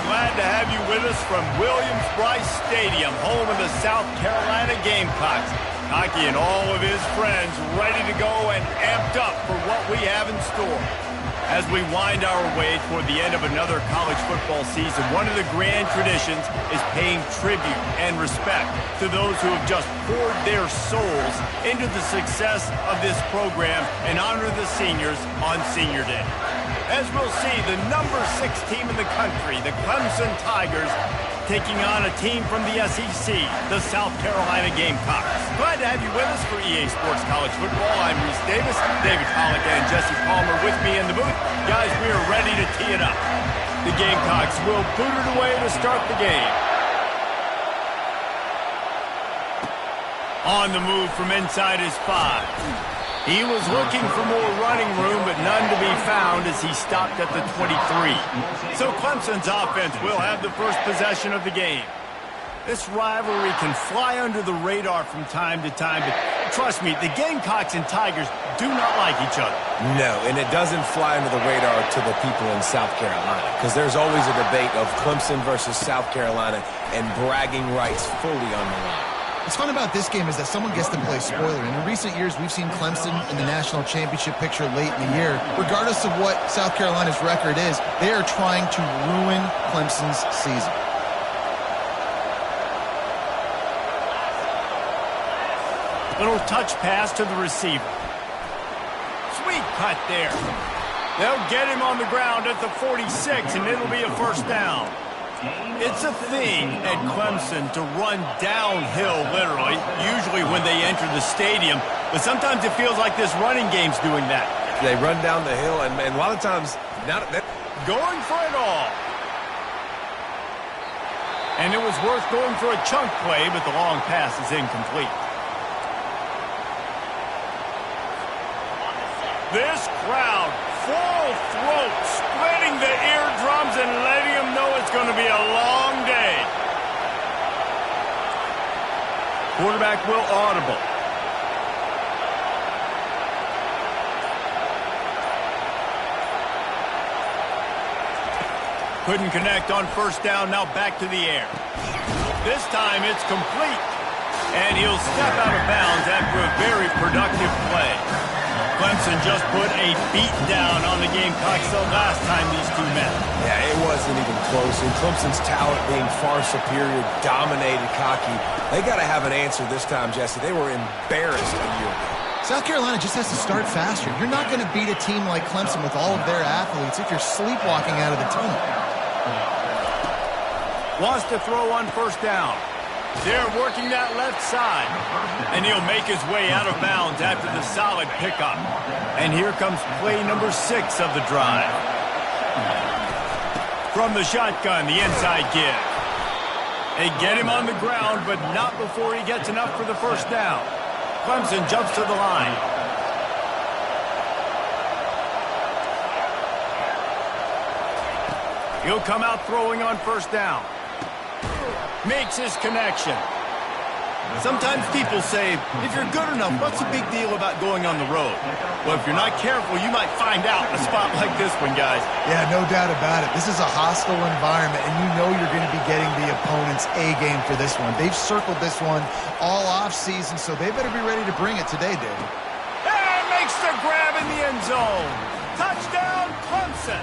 glad to have you with us from Williams-Brice Stadium, home of the South Carolina Gamecocks. Hockey and all of his friends ready to go and amped up for what we have in store. As we wind our way toward the end of another college football season, one of the grand traditions is paying tribute and respect to those who have just poured their souls into the success of this program and honor the seniors on Senior Day. As we'll see, the number 6 team in the country, the Clemson Tigers, taking on a team from the SEC, the South Carolina Gamecocks. Glad to have you with us for EA Sports College Football. I'm Reese Davis, David Pollack and Jesse Palmer with me in the booth. Guys, we are ready to tee it up. The Gamecocks will boot it away to start the game. On the move from inside his 5. He was looking for more running room, but none to be found as he stopped at the 23. So Clemson's offense will have the first possession of the game. This rivalry can fly under the radar from time to time, but trust me, the Gamecocks and Tigers do not like each other. No, and it doesn't fly under the radar to the people in South Carolina, because there's always a debate of Clemson versus South Carolina and bragging rights fully on the line. What's fun about this game is that someone gets to play spoiler. And in recent years, we've seen Clemson in the national championship picture late in the year. Regardless of what South Carolina's record is, they are trying to ruin Clemson's season. Little touch pass to the receiver. Sweet cut there. They'll get him on the ground at the 46, and it'll be a first down. It's a thing at Clemson to run downhill, literally, usually when they enter the stadium. But sometimes it feels like this running game's doing that. They run down the hill, and a lot of times, going for it all. And it was worth going for a chunk play, but the long pass is incomplete. This crowd, full throat, splitting the eardrums and letting them know it's going to be a long day. Quarterback will audible. Couldn't connect on first down, now back to the air. This time it's complete. And he'll step out of bounds after a very productive play. Clemson just put a beat down on the Gamecocks the last time these two met. Yeah, it wasn't even close. And Clemson's talent being far superior, dominated, cocky. They got to have an answer this time, Jesse. They were embarrassed a year ago. South Carolina just has to start faster. You're not going to beat a team like Clemson with all of their athletes if you're sleepwalking out of the tunnel. Wants to throw on first down. They're working that left side. And he'll make his way out of bounds after the solid pickup. And here comes play number 6 of the drive. From the shotgun, the inside give. They get him on the ground, but not before he gets enough for the first down. Clemson jumps to the line. He'll come out throwing on first down. Makes his connection. Sometimes people say, if you're good enough, what's the big deal about going on the road? Well, if you're not careful, you might find out in a spot like this one, guys. Yeah, no doubt about it. This is a hostile environment, and you know you're going to be getting the opponent's A game for this one. They've circled this one all off season, so they better be ready to bring it today, David. And makes the grab in the end zone. Touchdown, Clemson.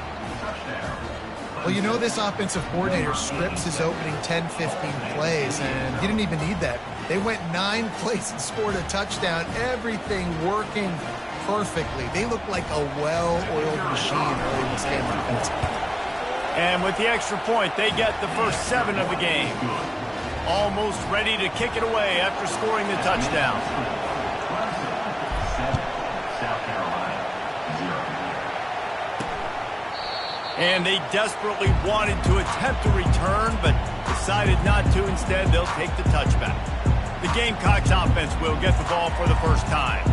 Well, you know this offensive coordinator scripts his opening 10-15 plays, and he didn't even need that. They went 9 plays and scored a touchdown, everything working perfectly. They look like a well-oiled machine early in this game offensively. And with the extra point, they get the first 7 of the game. Almost ready to kick it away after scoring the touchdown. And they desperately wanted to attempt a return, but decided not to. Instead, they'll take the touchback. The Gamecocks offense will get the ball for the first time.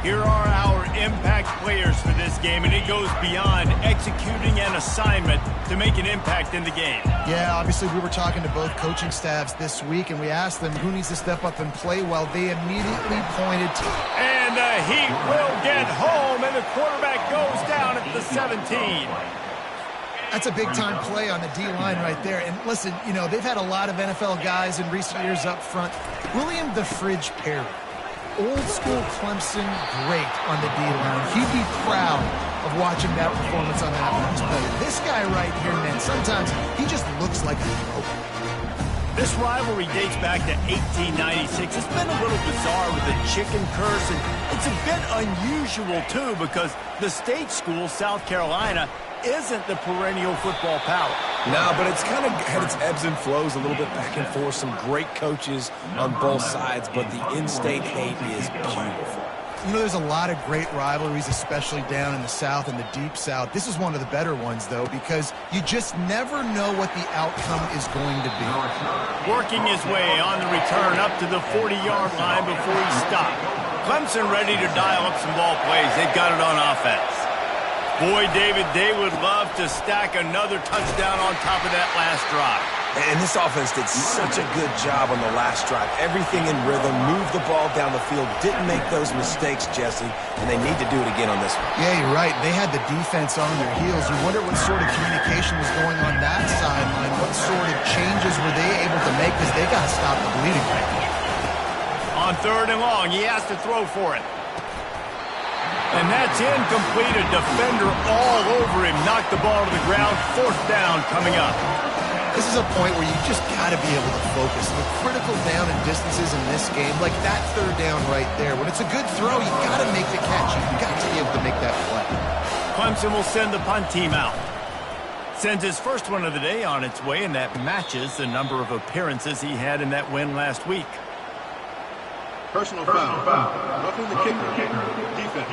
Here are our impact players for this game, and it goes beyond executing an assignment to make an impact in the game. Yeah, obviously we were talking to both coaching staffs this week, and we asked them who needs to step up and play well. They immediately pointed to... And the Heat will get home, and the quarterback goes down at the 17. That's a big-time play on the D-line right there. And listen, you know, they've had a lot of NFL guys in recent years up front. William the Fridge Perry, old-school Clemson great on the D-line. He'd be proud of watching that performance on that last play. This guy right here, man, sometimes he just looks like a pro. This rivalry dates back to 1896. It's been a little bizarre with the chicken curse, and it's a bit unusual, too, because the state school, South Carolina, isn't the perennial football power. No, but it's kind of had its ebbs and flows a little bit back and forth. Some great coaches on both sides, but the in-state hate is beautiful. You know, there's a lot of great rivalries, especially down in the South and the Deep South. This is one of the better ones, though, because you just never know what the outcome is going to be. Working his way on the return up to the 40-yard line before he stopped. Clemson ready to dial up some ball plays. They've got it on offense. Boy, David, they would love to stack another touchdown on top of that last drive. And this offense did such a good job on the last drive. Everything in rhythm, moved the ball down the field, didn't make those mistakes, Jesse, and they need to do it again on this one. Yeah, you're right. They had the defense on their heels. You wonder what sort of communication was going on that sideline. What sort of changes were they able to make, because they got to stop the bleeding right now. On 3rd and long, he has to throw for it. And that's incomplete. A defender all over him. Knocked the ball to the ground. 4th down coming up. This is a point where you just got to be able to focus. The critical down and distances in this game, like that 3rd down right there. When it's a good throw, you got to make the catch. You've got to be able to make that play. Clemson will send the punt team out. Sends his first one of the day on its way, and that matches the number of appearances he had in that win last week. Personal foul. Roughing the kicker. Defense.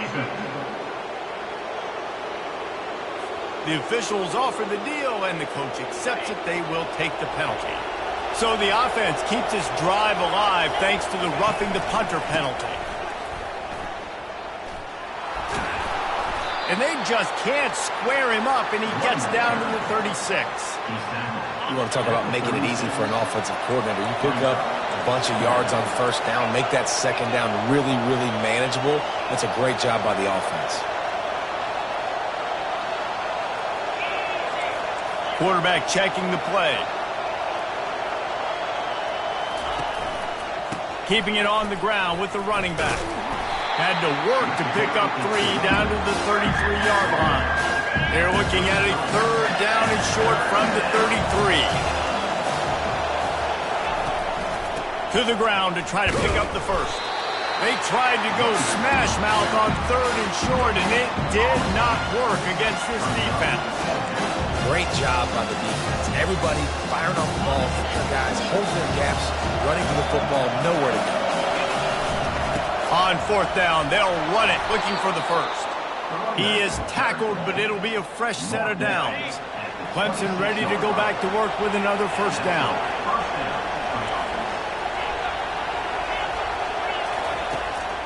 The officials offer the deal, and the coach accepts it. They will take the penalty. So the offense keeps its drive alive thanks to the roughing the punter penalty. And they just can't square him up, and he gets down to the 36. You want to talk about making it easy for an offensive coordinator. You pick up a bunch of yards on 1st down, make that 2nd down really, really manageable. That's a great job by the offense. Quarterback checking the play. Keeping it on the ground with the running back. Had to work to pick up 3 down to the 33-yard line. They're looking at a 3rd down and short from the 33. To the ground to try to pick up the first. They tried to go smash mouth on 3rd and short, and it did not work against this defense. Great job by the defense. Everybody firing off the ball, their guys holding their gaps, running to the football, nowhere to go. On 4th down, they'll run it, looking for the first. He is tackled, but it'll be a fresh set of downs. Clemson ready to go back to work with another 1st down.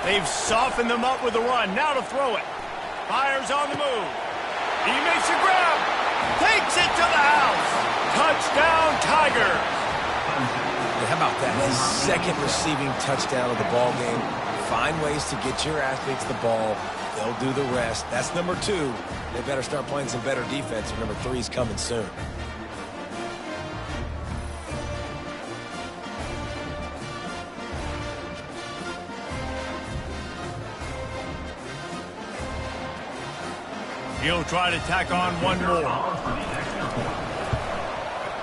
They've softened them up with a run. Now to throw it. Fires on the move. He makes a grab. Takes it to the house. Touchdown, Tigers. How about that? His 2nd receiving touchdown of the ball game. Find ways to get your athletes the ball. They'll do the rest. That's number 2. They better start playing some better defense, or number 3's coming soon. He'll try to tack on one more.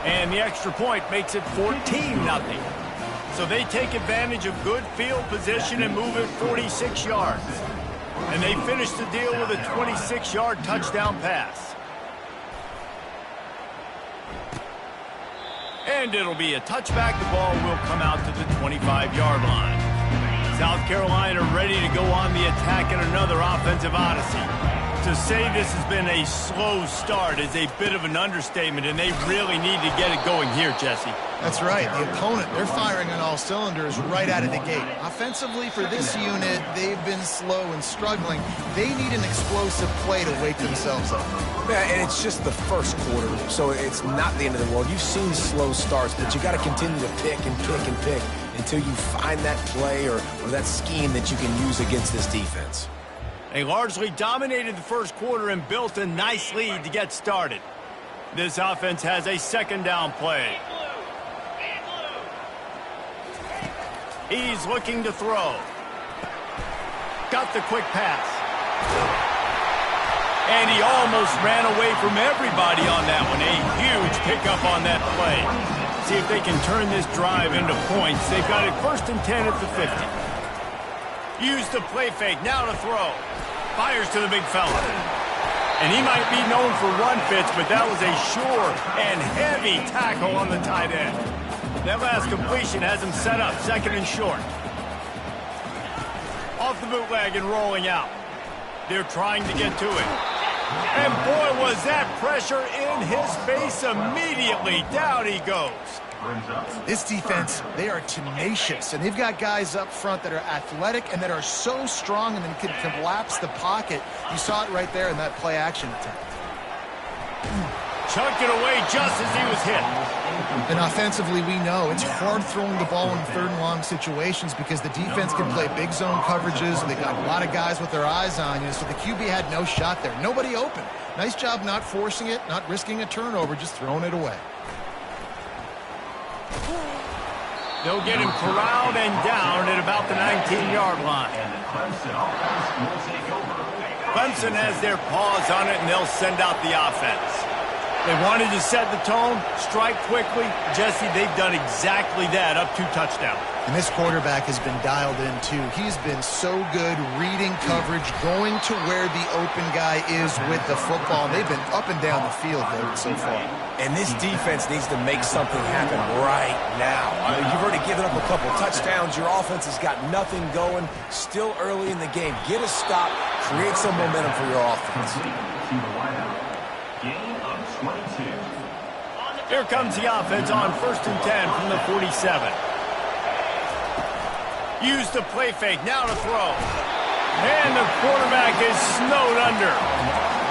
And the extra point makes it 14-0. So they take advantage of good field position and move it 46 yards. And they finish the deal with a 26-yard touchdown pass. And it'll be a touchback. The ball will come out to the 25-yard line. South Carolina ready to go on the attack in another offensive odyssey. To say this has been a slow start is a bit of an understatement, and they really need to get it going here, Jesse. That's right. The opponent, they're firing on all cylinders right out of the gate. Offensively, for this unit, they've been slow and struggling. They need an explosive play to wake themselves up. Yeah, and it's just the first quarter, so it's not the end of the world. You've seen slow starts, but you got to continue to pick and pick and pick until you find that play or that scheme that you can use against this defense. They largely dominated the first quarter and built a nice lead to get started. This offense has a second down play. He's looking to throw. Got the quick pass. And he almost ran away from everybody on that one. A huge pickup on that play. See if they can turn this drive into points. They've got it 1st and 10 at the 50. Use the play fake. Now to throw. Fires to the big fella. And he might be known for run fits, but that was a sure and heavy tackle on the tight end. That last completion has him set up 2nd and short. Off the bootleg and rolling out. They're trying to get to it. And boy, was that pressure in his face immediately. Down he goes. This defense, they are tenacious, and they've got guys up front that are athletic and that are so strong and then can collapse the pocket. You saw it right there in that play-action attempt. Chunked it away just as he was hit. And offensively, we know it's hard throwing the ball in 3rd and long situations because the defense can play big zone coverages, and they got a lot of guys with their eyes on you, so the QB had no shot there. Nobody open. Nice job not forcing it, not risking a turnover, just throwing it away. They'll get him corralled and down at about the 19-yard line. Clemson has their paws on it, and they'll send out the offense. They wanted to set the tone, strike quickly. Jesse, they've done exactly that, up 2 touchdowns. And this quarterback has been dialed in, too. He's been so good reading coverage, going to where the open guy is with the football. They've been up and down the field there so far. And this defense needs to make something happen right now. You've already given up a couple touchdowns. Your offense has got nothing going. Still early in the game. Get a stop. Create some momentum for your offense. Here comes the offense on 1st and 10 from the 47. Use the play fake. Now to throw. And the quarterback is snowed under.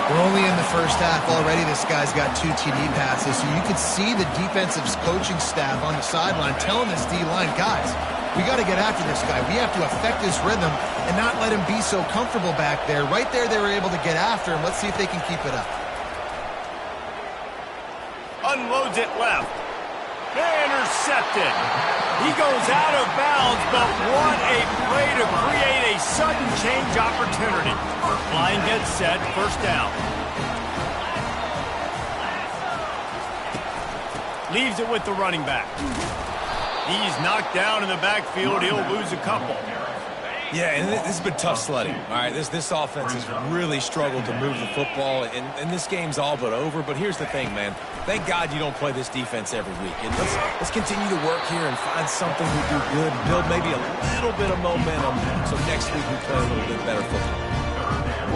We're only in the first half already. This guy's got 2 TD passes, so you could see the defensive coaching staff on the sideline telling this D-line, guys, we got to get after this guy. We have to affect his rhythm and not let him be so comfortable back there. Right there, they were able to get after him. Let's see if they can keep it up. Unloads it left. Intercepted. He goes out of bounds, but what a play to create a sudden change opportunity. Line gets set, 1st down. Leaves it with the running back. He's knocked down in the backfield. He'll lose a couple. Yeah, and this has been tough sledding. All right, this offense has really struggled to move the football, and this game's all but over. But here's the thing, man. Thank God you don't play this defense every week. And let's continue to work here and find something we do good, build maybe a little bit of momentum, so next week we play a little bit better football.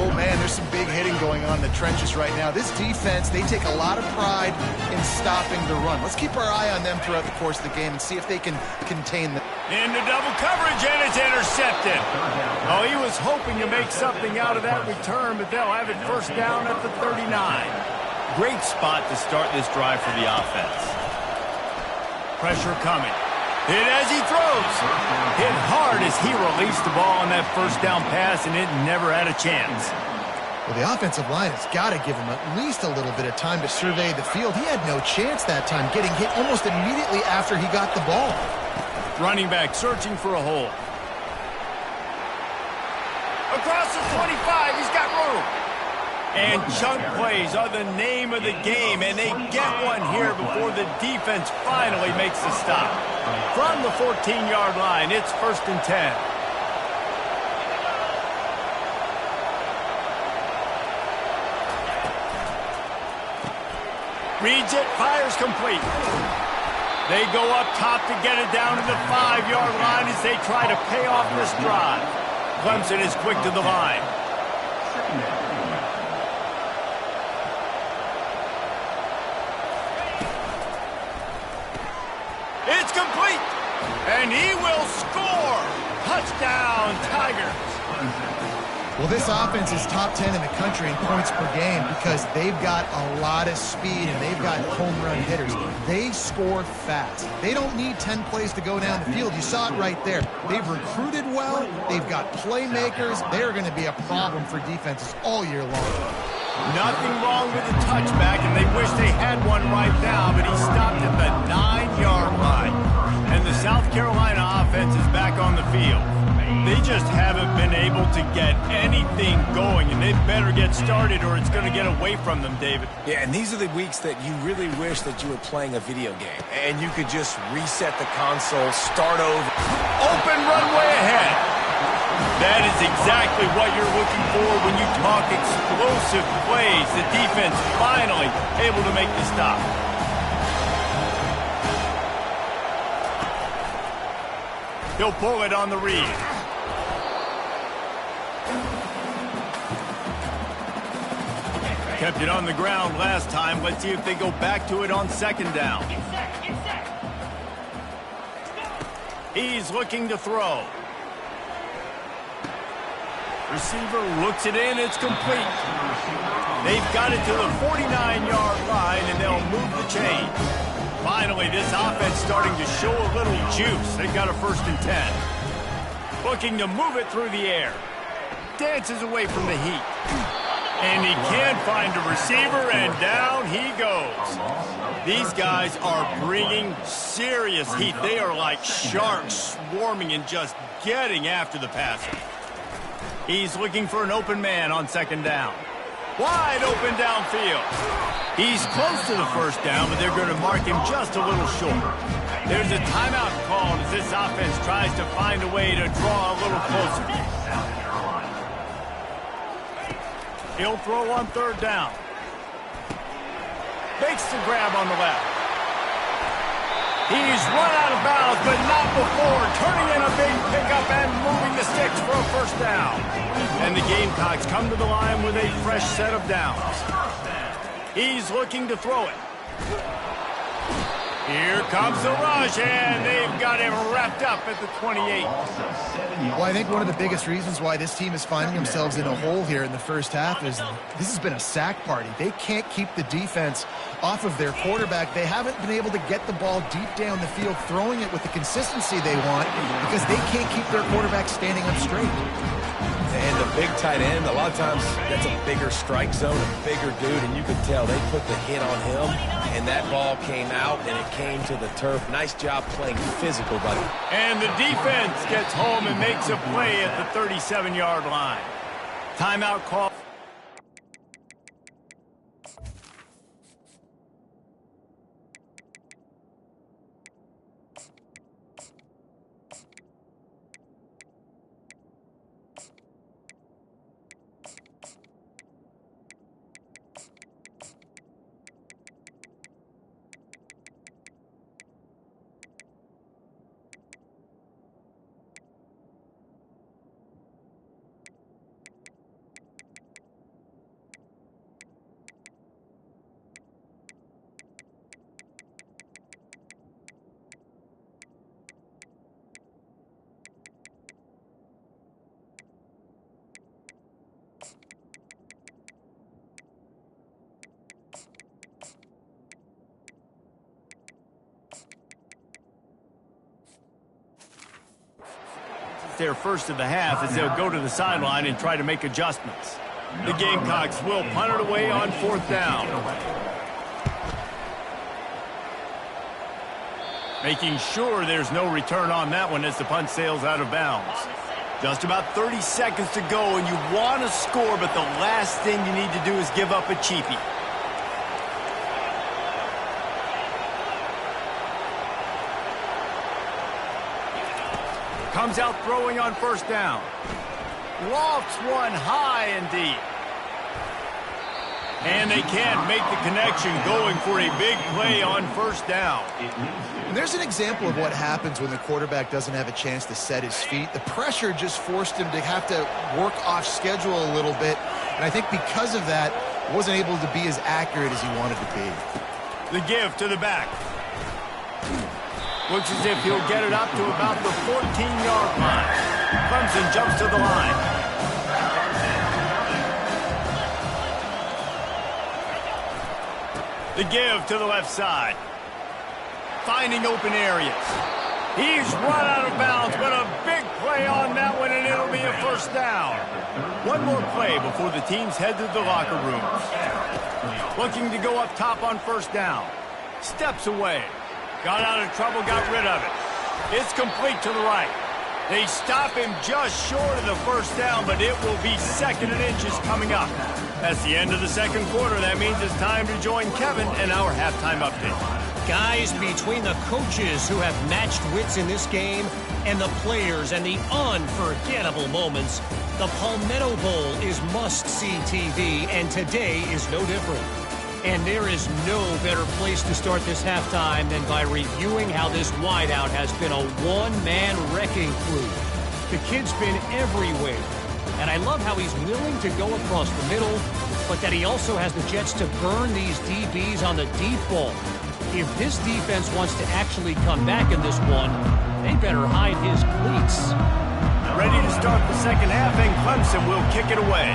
Oh, man, there's some big hitting going on in the trenches right now. This defense, they take a lot of pride in stopping the run. Let's keep our eye on them throughout the course of the game and see if they can contain them. Into double coverage, and it's intercepted. Oh, he was hoping to make something out of that return, but they'll have it 1st down at the 39. Great spot to start this drive for the offense. Pressure coming. Hit as he throws. Hit hard as he released the ball on that 1st down pass, and it never had a chance. Well, the offensive line has got to give him at least a little bit of time to survey the field. He had no chance that time, getting hit almost immediately after he got the ball. Running back searching for a hole. Across the 25, he's got room. And chunk plays are the name of the game, and they get one here before the defense finally makes the stop. From the 14-yard line, it's 1st and 10. Reads it, fires complete. They go up top to get it down to the 5-yard line as they try to pay off this drive. Clemson is quick to the line. It's complete, and he will score. Touchdown, Tigers. Well, this offense is top 10 in the country in points per game because they've got a lot of speed and they've got home run hitters. They score fast. They don't need 10 plays to go down the field. You saw it right there. They've recruited well. They've got playmakers. They're going to be a problem for defenses all year long. Nothing wrong with the touchback, and they wish they had one right now, but he stopped at the 9-yard line. And the South Carolina offense is back on the field. They just haven't been able to get anything going, and they better get started or it's going to get away from them, David. Yeah, and these are the weeks that you really wish that you were playing a video game and you could just reset the console, start over. Open runway ahead. That is exactly what you're looking for when you talk explosive plays. The defense finally able to make the stop. He'll pull it on the read. Kept it on the ground last time. Let's see if they go back to it on second down. He's looking to throw. Receiver looks it in. It's complete. They've got it to the 49-yard line, and they'll move the chain. Finally, this offense starting to show a little juice. They've got a 1st and 10. Looking to move it through the air. Dances away from the heat. And he can't find a receiver, and down he goes. These guys are bringing serious heat. They are like sharks swarming and just getting after the passer. He's looking for an open man on second down. Wide open downfield. He's close to the 1st down, but they're going to mark him just a little short. There's a timeout called as this offense tries to find a way to draw a little closer. He'll throw on 3rd down. Makes the grab on the left. He's run out of bounds, but not before. Turning in a big pickup and moving the sticks for a 1st down. And the Gamecocks come to the line with a fresh set of downs. He's looking to throw it. Here comes the rush, and they've got him wrapped up at the 28. Well, I think one of the biggest reasons why this team is finding themselves in a hole here in the first half is this has been a sack party. They can't keep the defense off of their quarterback. They haven't been able to get the ball deep down the field, throwing it with the consistency they want because they can't keep their quarterback standing up straight. And the big tight end, a lot of times that's a bigger strike zone, a bigger dude, and you could tell they put the hit on him, and that ball came out, and it came to the turf. Nice job playing physical, buddy. And the defense gets home and makes a play at the 37-yard line. Timeout call. Their first of the half as they'll go to the sideline and try to make adjustments. The Gamecocks will punt it away on 4th down. Making sure there's no return on that one as the punt sails out of bounds. Just about 30 seconds to go, and you want to score, but the last thing you need to do is give up a cheapie. Comes out throwing on 1st down. Lofts one high and deep. And they can't make the connection, going for a big play on 1st down. And there's an example of what happens when the quarterback doesn't have a chance to set his feet. The pressure just forced him to have to work off schedule a little bit. And I think because of that, wasn't able to be as accurate as he wanted to be. The give to the back. Looks as if he'll get it up to about the 14-yard line. Clemson jumps to the line. The give to the left side. Finding open areas. He's run out of bounds, but a big play on that one, and it'll be a first down. One more play before the teams head to the locker rooms. Looking to go up top on first down. Steps away. Got out of trouble, got rid of it. It's complete to the right. They stop him just short of the first down, but it will be 2nd and inches coming up. That's the end of the second quarter. That means it's time to join Kevin in our halftime update. Guys, between the coaches who have matched wits in this game and the players and the unforgettable moments, the Palmetto Bowl is must-see TV, and today is no different. And there is no better place to start this halftime than by reviewing how this wideout has been a one-man wrecking crew. The kid's been everywhere, and I love how he's willing to go across the middle, but that he also has the jets to burn these DBs on the deep ball. If this defense wants to actually come back in this one, they better hide his cleats. Ready to start the second half, and Clemson will kick it away.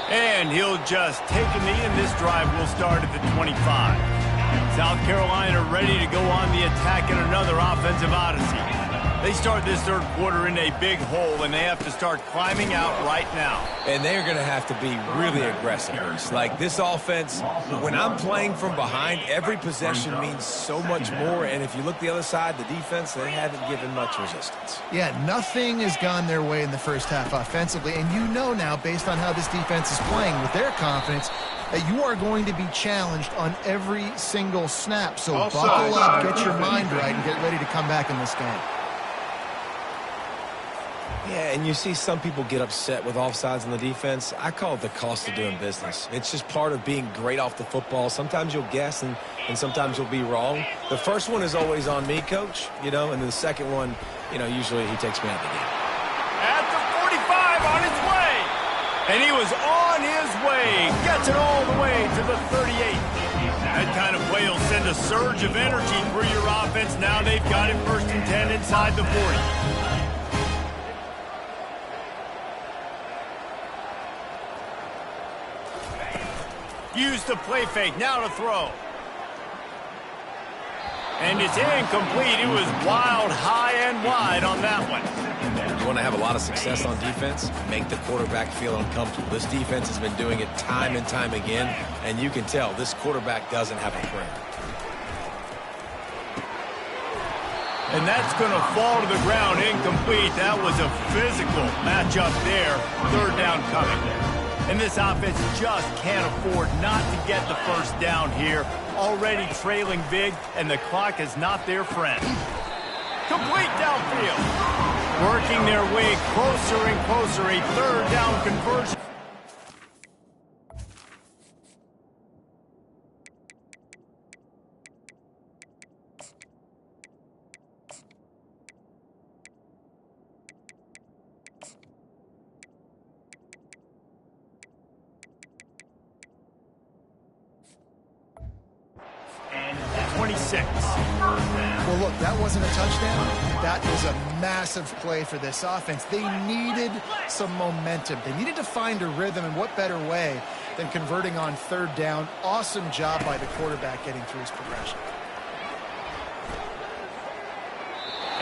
And he'll just take a knee, and this drive will start at the 25. South Carolina ready to go on the attack in another offensive odyssey. They start this third quarter in a big hole, and they have to start climbing out right now. And they're going to have to be really aggressive. Like this offense, when I'm playing from behind, every possession means so much more. And if you look the other side, the defense, they haven't given much resistance. Yeah, nothing has gone their way in the first half offensively. And you know now, based on how this defense is playing with their confidence, that you are going to be challenged on every single snap. So buckle up, get your mind right, and get ready to come back in this game. Yeah, and you see some people get upset with offsides on the defense. I call it the cost of doing business. It's just part of being great off the football. Sometimes you'll guess, and sometimes you'll be wrong. The first one is always on me, Coach, and the second one, usually he takes me out of the game. At the 45, on his way. And he was on his way. Gets it all the way to the 38. That kind of play will send a surge of energy through your offense. Now they've got it 1st and 10 inside the 40. Use the play fake, now to throw. And it's incomplete. It was wild, high and wide on that one. You want to have a lot of success on defense? Make the quarterback feel uncomfortable. This defense has been doing it time and time again, and you can tell this quarterback doesn't have a prayer. And that's going to fall to the ground, incomplete. That was a physical matchup there. 3rd down coming. And this offense just can't afford not to get the first down here. Already trailing big, and the clock is not their friend. Complete downfield. Working their way closer and closer. A 3rd down conversion. Well, look, that wasn't a touchdown. That was a massive play for this offense. They needed some momentum. They needed to find a rhythm, and what better way than converting on 3rd down. Awesome job by the quarterback getting through his progression.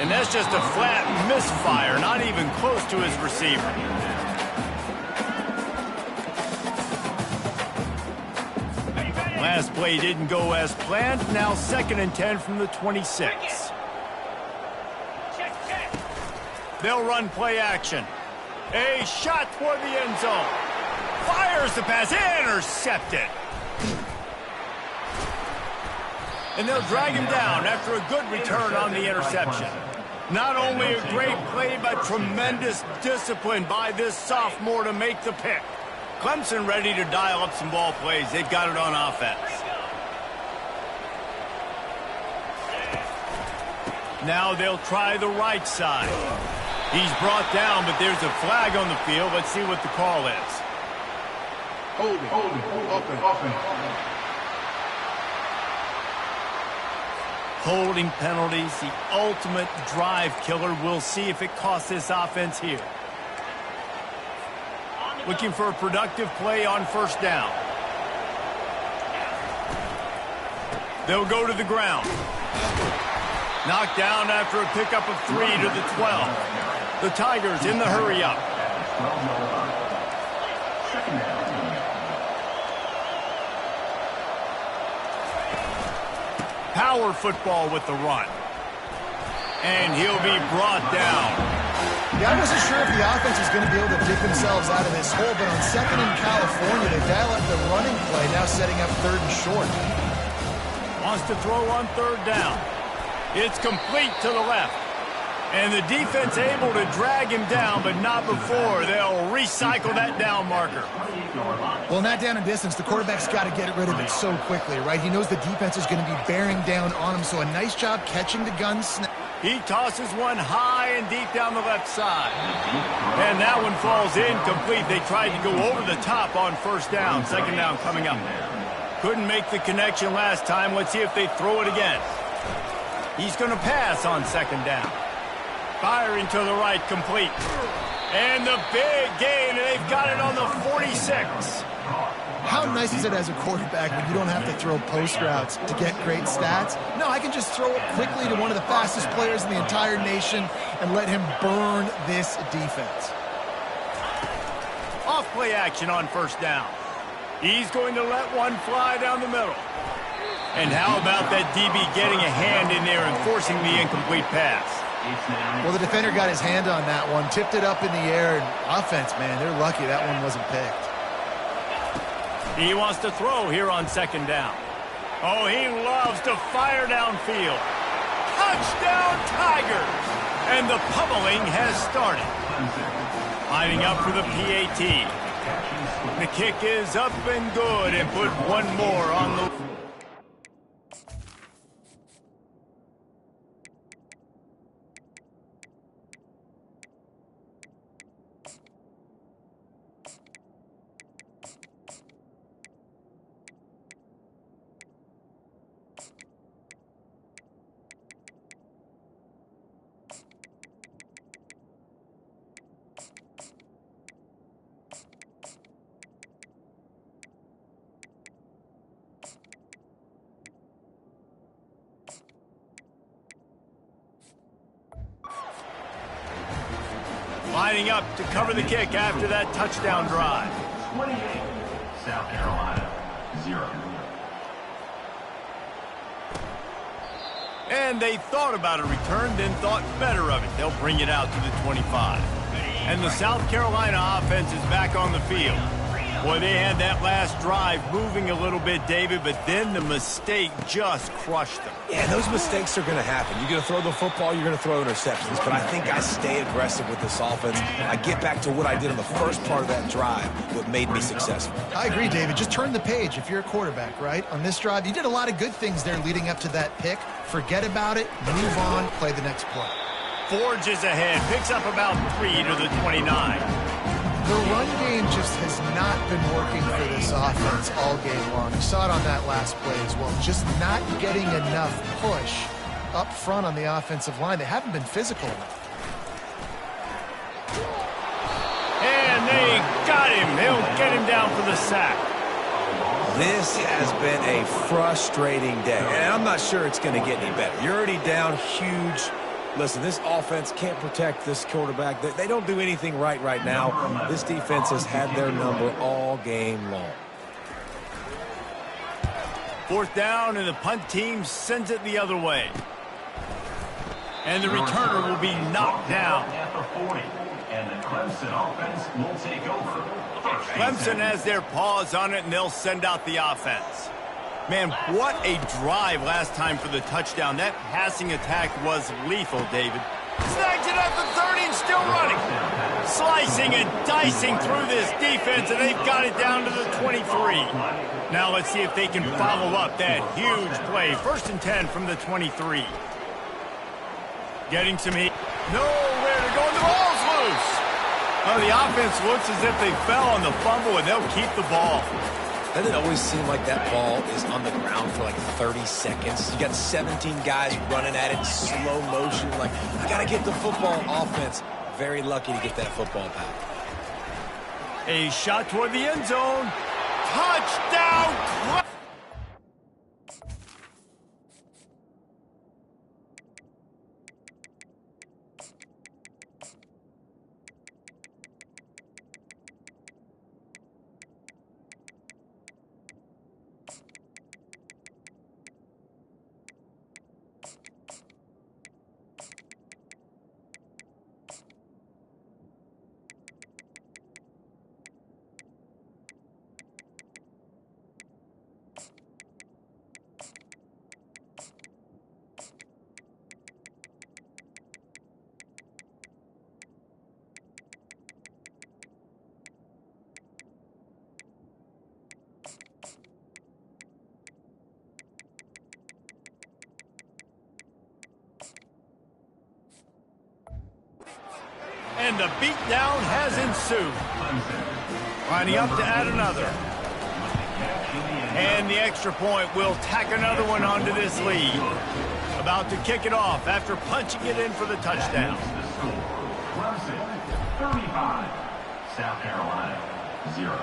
And that's just a flat misfire, not even close to his receiver. Last play didn't go as planned. Now 2nd and 10 from the 26. They'll run play action. A shot toward the end zone. Fires the pass. Intercepted. And they'll drag him down after a good return on the interception. Not only a great play, but tremendous discipline by this sophomore to make the pick. Clemson ready to dial up some ball plays. They've got it on offense. Now they'll try the right side. He's brought down, but there's a flag on the field. Let's see what the call is. Holding. Holding penalties, the ultimate drive killer. We'll see if it costs this offense here. Looking for a productive play on 1st down. They'll go to the ground. Knocked down after a pickup of 3 to the 12. The Tigers in the hurry-up. Power football with the run. And he'll be brought down. Yeah, I wasn't sure if the offense was going to be able to dig themselves out of this hole, but on second in California, they dial up the running play, now setting up third and short. Wants to throw on third down. It's complete to the left. And the defense able to drag him down, but not before they'll recycle that down marker. Well, in that down and distance, the quarterback's got to get rid of it so quickly, right? He knows the defense is going to be bearing down on him, so a nice job catching the gun snap. He tosses one high and deep down the left side. And that one falls incomplete. They tried to go over the top on first down. Second down coming up. Couldn't make the connection last time. Let's see if they throw it again. He's going to pass on second down. Firing to the right, complete. And the big gain, and they've got it on the 46. How nice is it as a quarterback when you don't have to throw post routes to get great stats? No, I can just throw it quickly to one of the fastest players in the entire nation and let him burn this defense. Off play action on first down. He's going to let one fly down the middle. And how about that DB getting a hand in there and forcing the incomplete pass? Well, the defender got his hand on that one, tipped it up in the air, and offense, man, they're lucky that one wasn't picked. He wants to throw here on second down. Oh, he loves to fire downfield. Touchdown, Tigers! And the pummeling has started. Lining up for the PAT. The kick is up and good, and put one more on the... Lining up to cover the kick after that touchdown drive. 28, South Carolina, 0. And they thought about a return, then thought better of it. They'll bring it out to the 25. And the South Carolina offense is back on the field. Boy, they had that last drive moving a little bit, David, but then the mistake just crushed them. Yeah, those mistakes are going to happen. You're going to throw the football, you're going to throw interceptions, but I think I stay aggressive with this offense. I get back to what I did in the first part of that drive, what made me successful. I agree, David. Just turn the page if you're a quarterback, right? On this drive, you did a lot of good things there leading up to that pick. Forget about it, move on, play the next play. Forges ahead, picks up about 3 to the 29. The run game just has not been working for this offense all game long. You saw it on that last play as well. Just not getting enough push up front on the offensive line. They haven't been physical enough. And they got him. They'll get him down for the sack. This has been a frustrating day, and I'm not sure it's going to get any better. You're already down huge. Listen, this offense can't protect this quarterback. They don't do anything right now. This defense has had their number all game long. Fourth down, and the punt team sends it the other way. And the returner will be knocked down. At the 40, and the Clemson offense will take over. Clemson has their paws on it, and they'll send out the offense. Man, what a drive last time for the touchdown. That passing attack was lethal, David. Snags it at the 30 and still running. Slicing and dicing through this defense, and they've got it down to the 23. Now let's see if they can follow up that huge play. First and 10 from the 23. Getting some heat. Nowhere to go, and the ball's loose. Oh, the offense looks as if they fell on the fumble, and they'll keep the ball. Doesn't it always seem like that ball is on the ground for like 30 seconds? You got 17 guys running at it in slow motion. Like, I got to get the football. Offense, very lucky to get that football back. A shot toward the end zone. Touchdown! And the beatdown has ensued. Lining up to add another. And the extra point will tack another one onto this lead. About to kick it off after punching it in for the touchdown. Clemson, 35. South Carolina, 0.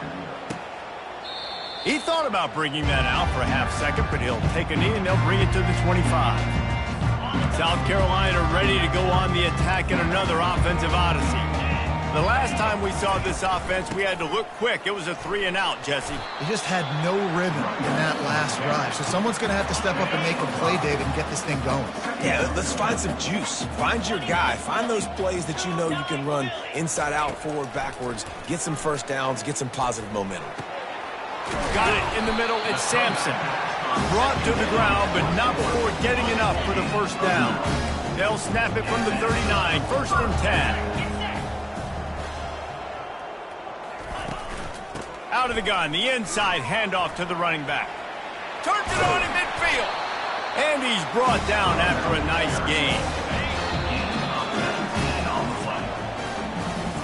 He thought about bringing that out for a half second, but he'll take a knee and they'll bring it to the 25. South Carolina ready to go on the attack in another offensive odyssey. The last time we saw this offense, we had to look quick. It was a 3-and-out, Jesse. They just had no rhythm in that last drive. So someone's going to have to step up and make a play, David, and get this thing going. Yeah, let's find some juice. Find your guy. Find those plays that you know you can run inside out, forward, backwards. Get some first downs. Get some positive momentum. Got it in the middle. It's Sampson. Brought to the ground, but not before getting enough for the first down. They'll snap it from the 39. First and 10. Out of the gun, the inside handoff to the running back. Turns it on in midfield. And he's brought down after a nice gain.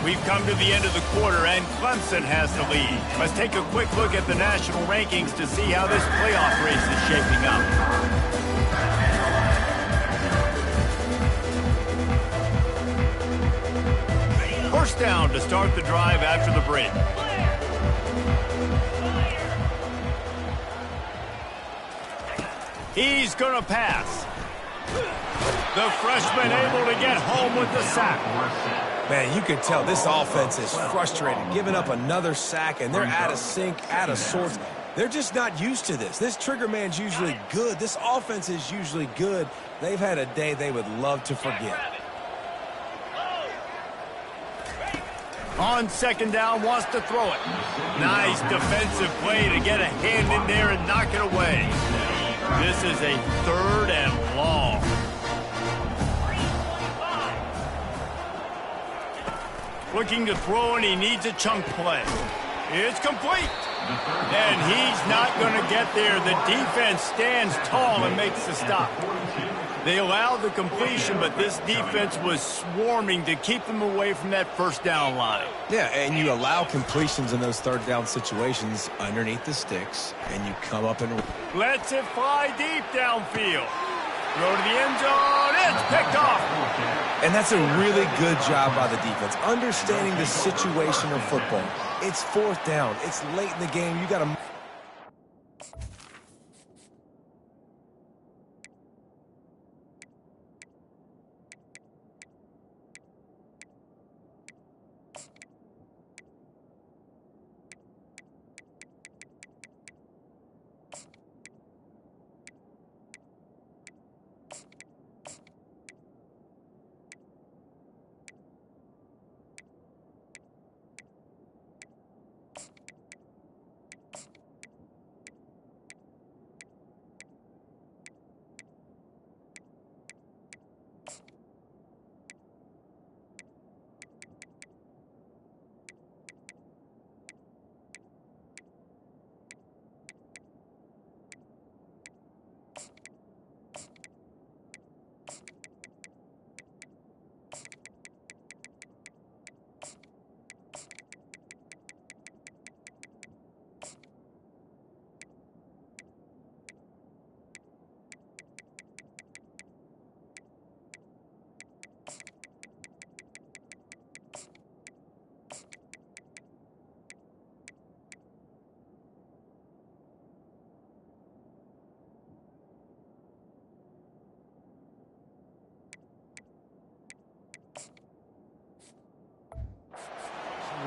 We've come to the end of the quarter, and Clemson has the lead. Let's take a quick look at the national rankings to see how this playoff race is shaping up. First down to start the drive after the break. He's going to pass. The freshman able to get home with the sack. Man, you can tell this offense is frustrated, giving up another sack, and they're out of sync, out of sorts. They're just not used to this. This trigger man's usually good. This offense is usually good. They've had a day they would love to forget. On second down, wants to throw it. Nice defensive play to get a hand in there and knock it away. This is a 3rd and long. Looking to throw, and he needs a chunk play. It's complete. And he's not going to get there. The defense stands tall and makes the stop. They allowed the completion, but this defense was swarming to keep them away from that first down line. Yeah, and you allow completions in those third down situations underneath the sticks, and you come up and... Lets it fly deep downfield. Throw to the end zone. It's picked off. And that's a really good job by the defense, understanding the situation of football. It's 4th down. It's late in the game. You got to...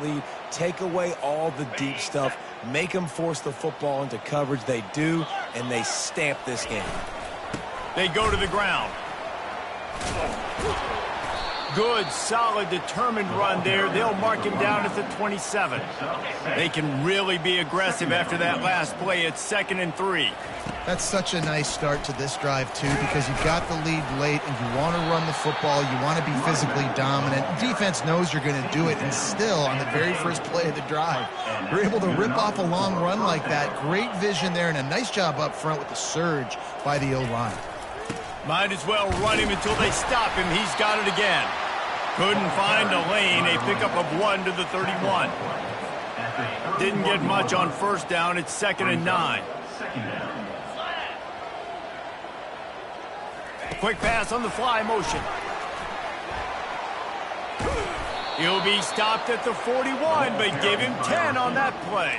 lead, take away all the deep stuff, make them force the football into coverage. They do, and they stamp this game. They go to the ground. Good, solid, determined run there. They'll mark him down at the 27. They can really be aggressive after that last play. It's 2nd and 3. That's such a nice start to this drive, too, because you've got the lead late and you want to run the football. You want to be physically dominant. Defense knows you're going to do it, and still, on the very first play of the drive, you're able to rip off a long run like that. Great vision there, and a nice job up front with the surge by the O-line. Might as well run him until they stop him. He's got it again. Couldn't find a lane. A pickup of 1 to the 31. Didn't get much on first down. It's 2nd and 9. Quick pass on the fly motion. He'll be stopped at the 41, but give him 10 on that play.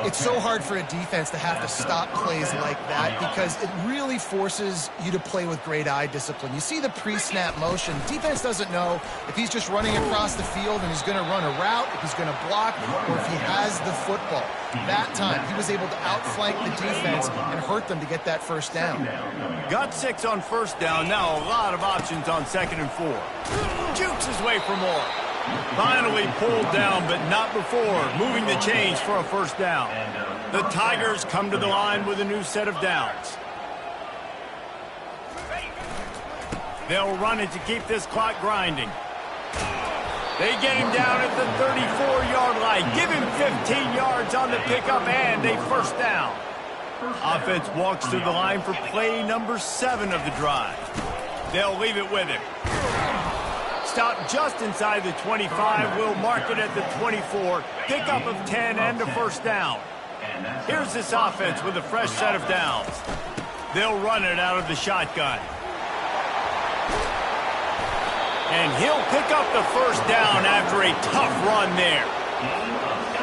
It's so hard for a defense to have to stop plays like that because it really forces you to play with great eye discipline. You see the pre-snap motion. Defense doesn't know if he's just running across the field and he's going to run a route, if he's going to block, or if he has the football. That time, he was able to outflank the defense and hurt them to get that first down. Got 6 on first down. Now a lot of options on 2nd and 4. Jukes his way for more. Finally pulled down, but not before moving the chains for a first down. The Tigers come to the line with a new set of downs. They'll run it to keep this clock grinding. They get him down at the 34-yard line. Give him 15 yards on the pickup and a first down. Offense walks through the line for play number 7 of the drive. They'll leave it with him. Stop just inside the 25. We'll mark it at the 24. Pickup of 10 and a first down. Here's this offense with a fresh set of downs. They'll run it out of the shotgun. And he'll pick up the first down after a tough run there.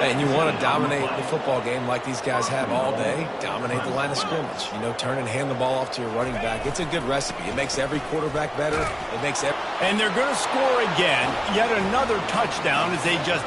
And you want to dominate the football game like these guys have all day. Dominate the line of scrimmage. You know, turn and hand the ball off to your running back. It's a good recipe. It makes every quarterback better. It makes every... And they're going to score again. Yet another touchdown as they just...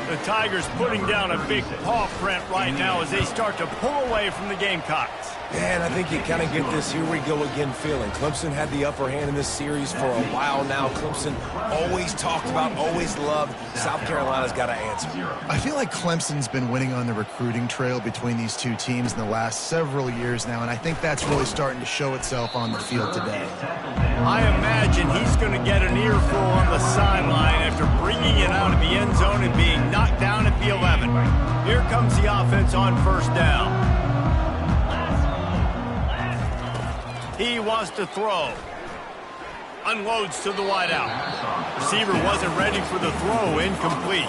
The Tigers putting down a big paw print right now as they start to pull away from the Gamecocks. Man, I think you kind of get this here we go again feeling. Clemson had the upper hand in this series for a while now. Clemson always talked about, always loved. South Carolina's got to answer. I feel like Clemson's been winning on the recruiting trail between these two teams in the last several years now, and I think that's really starting to show itself on the field today. I imagine he's going to get an earful on the sideline after bringing it out of the end zone and being knocked down at the 11. Here comes the offense on first down. He wants to throw. Unloads to the wideout. Receiver wasn't ready for the throw. Incomplete.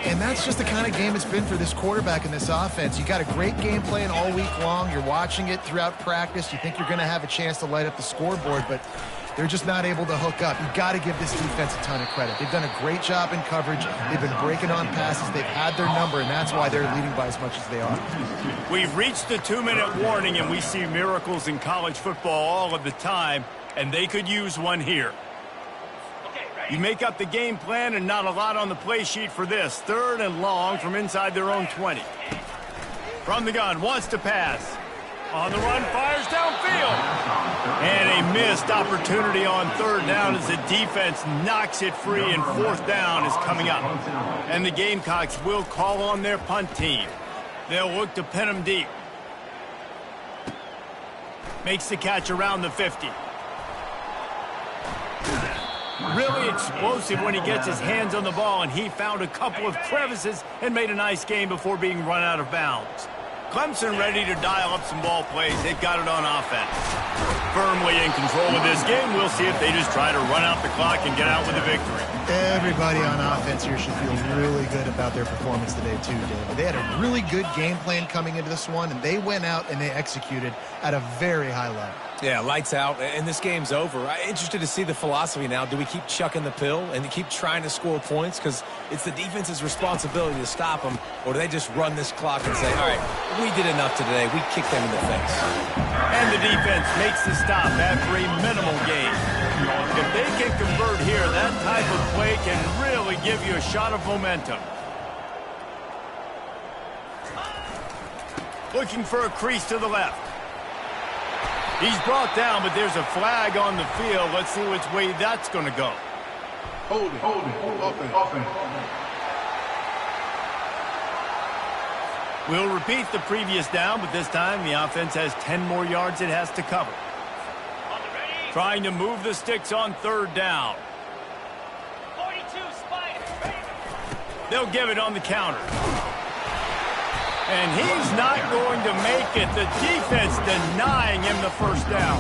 And that's just the kind of game it's been for this quarterback in this offense. You got a great game plan all week long. You're watching it throughout practice. You think you're going to have a chance to light up the scoreboard, but they're just not able to hook up. You've got to give this defense a ton of credit. They've done a great job in coverage. They've been breaking on passes. They've had their number, and that's why they're leading by as much as they are. We've reached the 2-minute warning, and we see miracles in college football all of the time, and they could use one here. You make up the game plan and not a lot on the play sheet for this. 3rd and long from inside their own 20. From the gun, wants to pass. On the run, fires downfield. And a missed opportunity on 3rd down as the defense knocks it free, and 4th down is coming up. And the Gamecocks will call on their punt team. They'll look to pin them deep. Makes the catch around the 50. Really explosive when he gets his hands on the ball, and he found a couple of crevices and made a nice game before being run out of bounds. Clemson ready to dial up some ball plays. They've got it on offense. Firmly in control of this game. We'll see if they just try to run out the clock and get out with a victory. Everybody on offense here should feel really good about their performance today too, David. They had a really good game plan coming into this one, and they went out and they executed at a very high level. Yeah, lights out, and this game's over. I'm interested to see the philosophy now. Do we keep chucking the pill and keep trying to score points because it's the defense's responsibility to stop them, or do they just run this clock and say, all right, we did enough today. We kicked them in the face. And the defense makes the stop after a minimal gain. If they can convert here, that type of play can really give you a shot of momentum. Looking for a crease to the left. He's brought down, but there's a flag on the field. Let's see which way that's going to go. Holding. Offense. We'll repeat the previous down, but this time the offense has 10 more yards it has to cover. Trying to move the sticks on third down. 42, Spider. They'll give it on the counter. And he's not going to make it. The defense denying him the first down.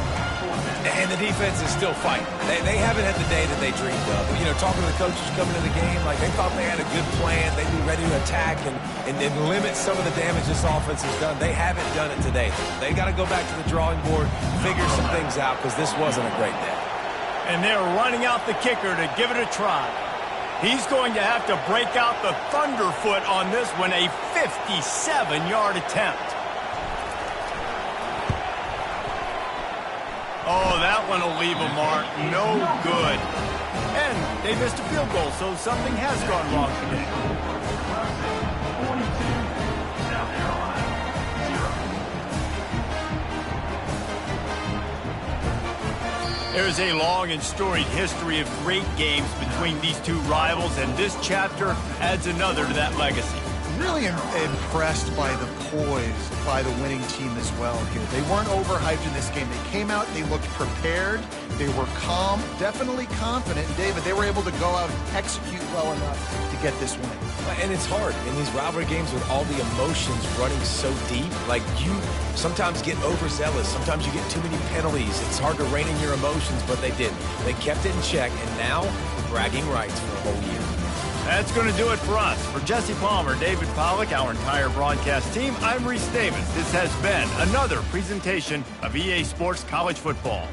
And the defense is still fighting. They haven't had the day that they dreamed of. You know, talking to the coaches coming into the game, like they thought they had a good plan. They'd be ready to attack and limit some of the damage this offense has done. They haven't done it today. They got to go back to the drawing board, figure some things out, because this wasn't a great day. And they're running out the kicker to give it a try. He's going to have to break out the thunderfoot on this one, a 57-yard attempt. Oh, that one will leave a mark. No good. And they missed a field goal, so something has gone wrong today. There's a long and storied history of great games between these two rivals, and this chapter adds another to that legacy. Really impressed by the poise by the winning team as well here. They weren't overhyped in this game. They came out, they looked prepared, they were calm, definitely confident. And David, they were able to go out and execute well enough to get this win. And it's hard in these rivalry games with all the emotions running so deep. Like, you sometimes get overzealous. Sometimes you get too many penalties. It's hard to rein in your emotions, but they didn't. They kept it in check, and now bragging rights for a whole year. That's going to do it for us. For Jesse Palmer, David Pollack, our entire broadcast team, I'm Reese Davis. This has been another presentation of EA Sports College Football.